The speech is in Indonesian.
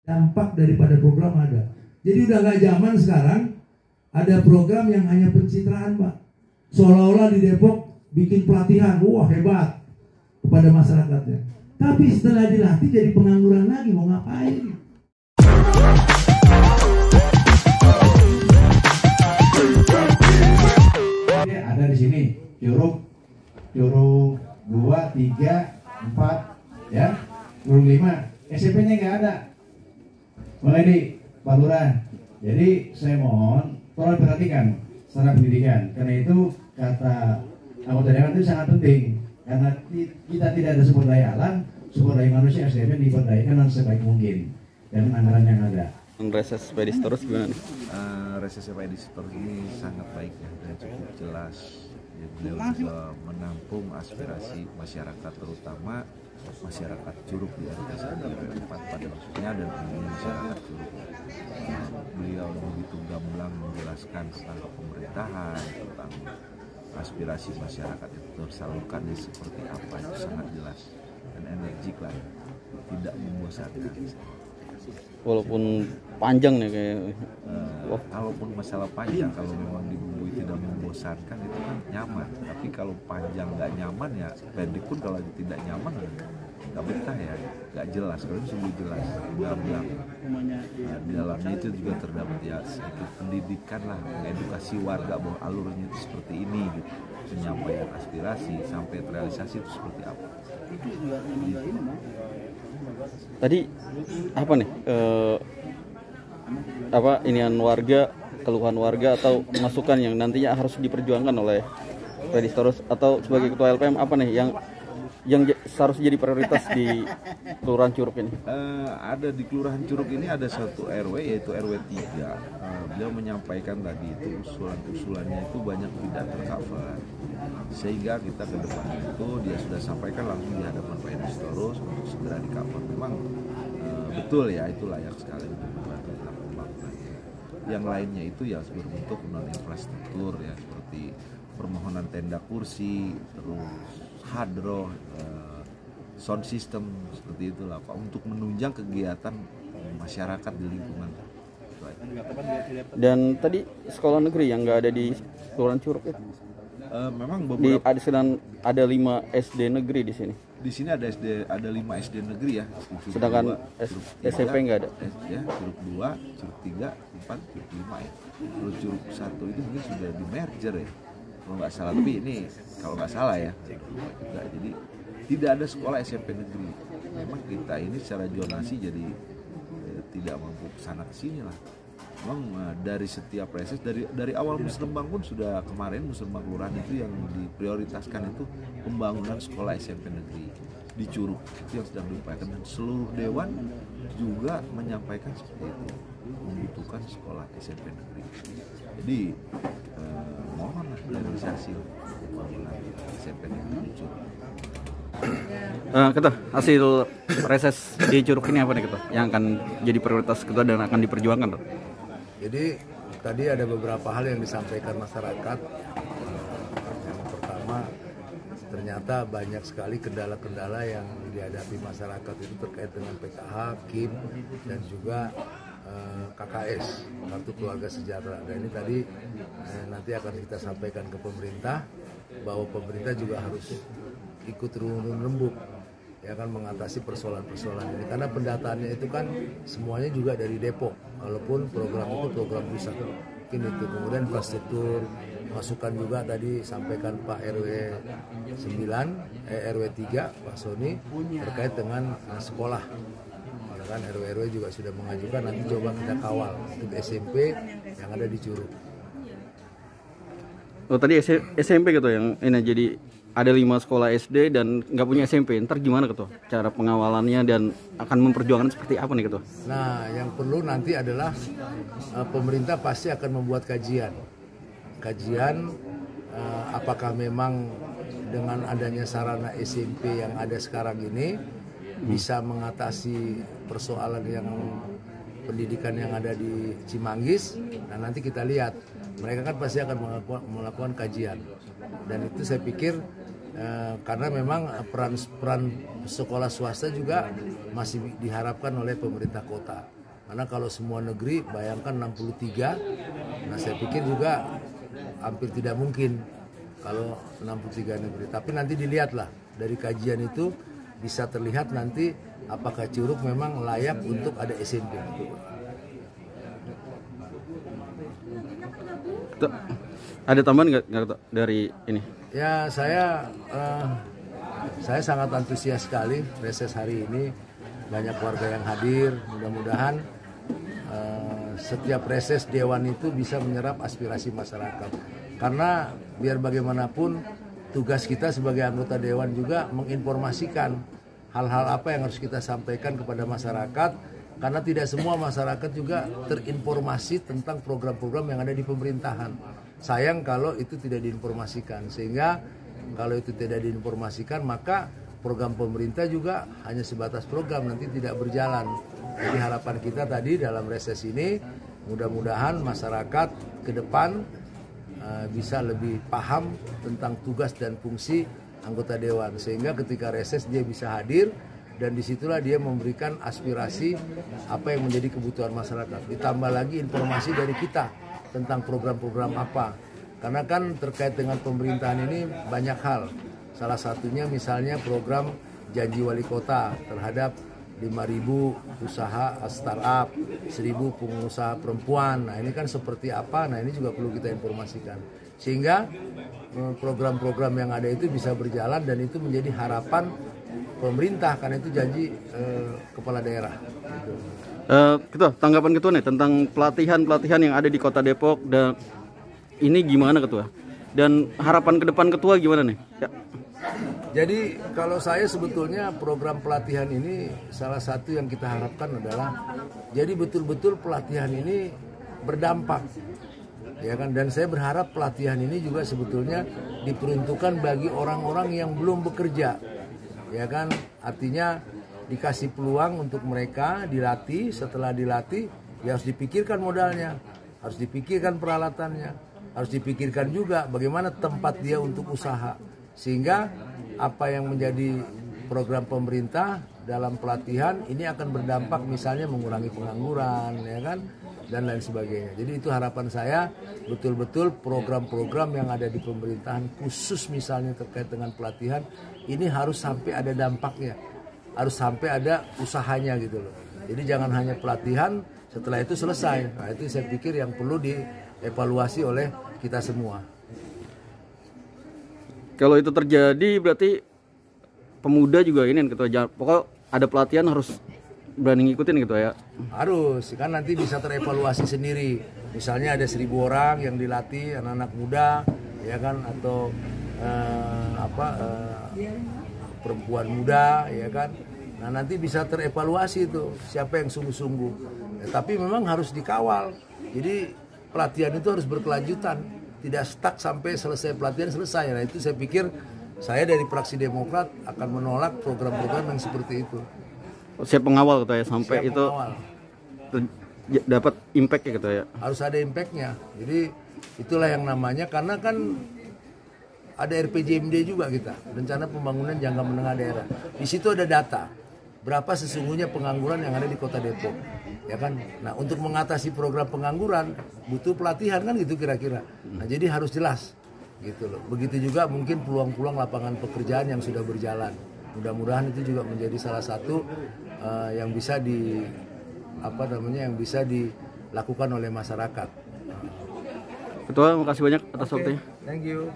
Dampak daripada program ada. Jadi udah gak zaman sekarang ada program yang hanya pencitraan, Pak. Seolah-olah di Depok bikin pelatihan, wah hebat kepada masyarakatnya. Tapi setelah dilatih jadi pengangguran lagi, mau ngapain? Ada di sini curug 2, 3, 4, ya, curug 5. SMP-nya nggak ada. Mulai di Pak Lurah. Jadi saya mohon tolong perhatikan secara pendidikan. Karena itu kata anggota dewan itu sangat penting. Karena kita tidak ada sumber daya alam, sumber daya manusia SDM diperdayakan sebaik mungkin dengan anggaran yang ada. Reses Pedistorus gimana nih? Reses Pedistorus ini sangat baik ya, dan cukup jelas. Ya, beliau juga menampung aspirasi masyarakat, terutama masyarakat Curug di RT 1 4 pada khususnya, dan ini masyarakat Curug. Beliau begitu gamblang menjelaskan tentang pemerintahan, tentang aspirasi masyarakat itu tersalurkan seperti apa, itu sangat jelas dan energik lah, tidak membosankan. Walaupun panjang nih kayak kalaupun masalah panjang, kalau memang dibumbui tidak membosankan itu kan nyaman. Tapi kalau panjang nggak nyaman ya, pendek pun kalau tidak nyaman nggak betah ya, nggak jelas. Kalau ini sungguh jelas, gamblang. Nah, di dalamnya itu juga terdapat ya sedikit pendidikan lah, edukasi warga bahwa alurnya itu seperti ini gitu. Penyampaian aspirasi sampai terrealisasi itu seperti apa. tadi apa nih? Inian warga, keluhan warga atau masukan yang nantinya harus diperjuangkan oleh Pedistorus atau sebagai ketua LPM, apa nih yang harus jadi prioritas di Kelurahan Curug ini? Ada di Kelurahan Curug ini ada satu RW, yaitu RW 3. Beliau menyampaikan tadi itu usulan-usulannya itu banyak tidak tercover, sehingga kita ke depan itu dia sudah sampaikan langsung di hadapan Pak Pedistorus untuk segera di cover. Memang betul ya, itu layak sekali untuk membantu dalam pembangunan. Yang lainnya itu ya berbentuk infrastruktur ya, seperti permohonan tenda kursi, terus hadroh, sound system, seperti itulah Pak, untuk menunjang kegiatan masyarakat di lingkungan. Dan tadi sekolah negeri yang nggak ada di Kelurahan Curug ya? Memang beberapa ada 5 SD negeri di sini. Di sini ada 5 SD negeri ya. Sedangkan SMP nggak ada. Ya, Curug 2, Curug 3, 4, Curug 5 ya. Terus Curug 1 itu mungkin sudah di merger ya, kalau nggak salah. Tapi ini kalau nggak salah ya juga. Jadi tidak ada sekolah SMP negeri. Memang kita ini secara zonasi jadi tidak mampu kesana kesini lah. Memang dari setiap reses, dari awal Musrembang pun sudah kemarin Musrembang Kelurahan itu yang diprioritaskan itu pembangunan sekolah SMP negeri di Curug, itu yang sedang diupayakan, dan seluruh dewan juga menyampaikan seperti itu, membutuhkan sekolah SMP negeri. Jadi mohonlah realisasi pembangunan SMP negeri di Curug. Ketua, hasil reses di Curug ini apa nih Ketua, yang akan jadi prioritas Ketua dan akan diperjuangkan Ketua? Jadi tadi ada beberapa hal yang disampaikan masyarakat. Yang pertama, ternyata banyak sekali kendala-kendala yang dihadapi masyarakat itu terkait dengan PKH, KIM, dan juga KKS, Kartu Keluarga Sejahtera. Dan ini tadi nanti akan kita sampaikan ke pemerintah, bahwa pemerintah juga harus ikut rembuk ya kan, mengatasi persoalan-persoalan ini, karena pendataannya itu kan semuanya juga dari Depok, walaupun program itu program pusat. Mungkin itu. Kemudian infrastruktur, masukan juga tadi sampaikan Pak RW 3 Pak Sony terkait dengan sekolah. Kan RW juga sudah mengajukan, nanti coba kita kawal untuk SMP yang ada di Curug. Oh tadi SMP Ketua yang ini, jadi ada 5 sekolah SD dan nggak punya SMP. Ntar gimana Ketua cara pengawalannya dan akan memperjuangkan seperti apa nih Ketua? Nah, yang perlu nanti adalah pemerintah pasti akan membuat kajian apakah memang dengan adanya sarana SMP yang ada sekarang ini bisa mengatasi persoalan yang pendidikan yang ada di Cimanggis. Nah, nanti kita lihat, mereka kan pasti akan melakukan kajian, dan itu saya pikir karena memang peran sekolah swasta juga masih diharapkan oleh pemerintah kota. Karena kalau semua negeri bayangkan 63, nah saya pikir juga hampir tidak mungkin kalau 63 negeri. Tapi nanti dilihatlah dari kajian itu bisa terlihat nanti apakah Curug memang layak untuk ada SMP. Ada tambahan nggak dari ini? Ya saya sangat antusias sekali reses hari ini, banyak warga yang hadir. Mudah-mudahan setiap reses dewan itu bisa menyerap aspirasi masyarakat. Karena biar bagaimanapun tugas kita sebagai anggota dewan juga menginformasikan hal-hal apa yang harus kita sampaikan kepada masyarakat. Karena tidak semua masyarakat juga terinformasi tentang program-program yang ada di pemerintahan. Sayang kalau itu tidak diinformasikan, sehingga kalau itu tidak diinformasikan maka program pemerintah juga hanya sebatas program, nanti tidak berjalan. Jadi harapan kita tadi dalam reses ini mudah-mudahan masyarakat ke depan bisa lebih paham tentang tugas dan fungsi anggota dewan, sehingga ketika reses dia bisa hadir dan disitulah dia memberikan aspirasi apa yang menjadi kebutuhan masyarakat. Ditambah lagi informasi dari kita tentang program-program apa. Karena kan terkait dengan pemerintahan ini banyak hal. Salah satunya misalnya program janji wali kota terhadap 5.000 usaha startup, 1.000 pengusaha perempuan. Nah ini kan seperti apa, nah ini juga perlu kita informasikan. Sehingga program-program yang ada itu bisa berjalan dan itu menjadi harapan pemerintah, karena itu janji kepala daerah. Ketua, tanggapan Ketua nih tentang pelatihan yang ada di Kota Depok, dan ini gimana Ketua? Dan harapan ke depan Ketua gimana nih? Ya. Jadi kalau saya sebetulnya program pelatihan ini salah satu yang kita harapkan adalah jadi betul-betul pelatihan ini berdampak, ya kan? Dan saya berharap pelatihan ini juga sebetulnya diperuntukkan bagi orang-orang yang belum bekerja, ya kan? Artinya dikasih peluang untuk mereka dilatih. Setelah dilatih ya harus dipikirkan modalnya, harus dipikirkan peralatannya, harus dipikirkan juga bagaimana tempat dia untuk usaha, sehingga apa yang menjadi program pemerintah dalam pelatihan ini akan berdampak, misalnya mengurangi pengangguran, ya kan, dan lain sebagainya. Jadi itu harapan saya, betul-betul program-program yang ada di pemerintahan khusus misalnya terkait dengan pelatihan ini harus sampai ada dampaknya, harus sampai ada usahanya gitu loh. Jadi jangan hanya pelatihan setelah itu selesai. Nah itu saya pikir yang perlu dievaluasi oleh kita semua. Kalau itu terjadi berarti pemuda juga ini Ketua, pokoknya ada pelatihan harus berani ngikutin gitu ya. Harus, kan nanti bisa terevaluasi sendiri. Misalnya ada 1.000 orang yang dilatih, anak-anak muda, ya kan, atau perempuan muda, ya kan. Nah nanti bisa terevaluasi itu siapa yang sungguh-sungguh. Ya, tapi memang harus dikawal. Jadi pelatihan itu harus berkelanjutan, tidak stuck sampai selesai pelatihan selesai. Nah itu saya pikir saya dari fraksi Demokrat akan menolak program-program yang seperti itu. Siap pengawal gitu ya sampai Siap itu pengawal. Dapat impact ya gitu ya. Harus ada impactnya. Jadi itulah yang namanya, karena kan ada RPJMD juga kita, rencana pembangunan jangka menengah daerah. Di situ ada data berapa sesungguhnya pengangguran yang ada di Kota Depok, ya kan. Nah untuk mengatasi program pengangguran butuh pelatihan kan gitu kira-kira. Nah jadi harus jelas gitu loh. Begitu juga mungkin peluang-peluang lapangan pekerjaan yang sudah berjalan. Mudah-mudahan itu juga menjadi salah satu yang bisa yang bisa dilakukan oleh masyarakat. Ketua, makasih banyak atas waktunya. Thank you.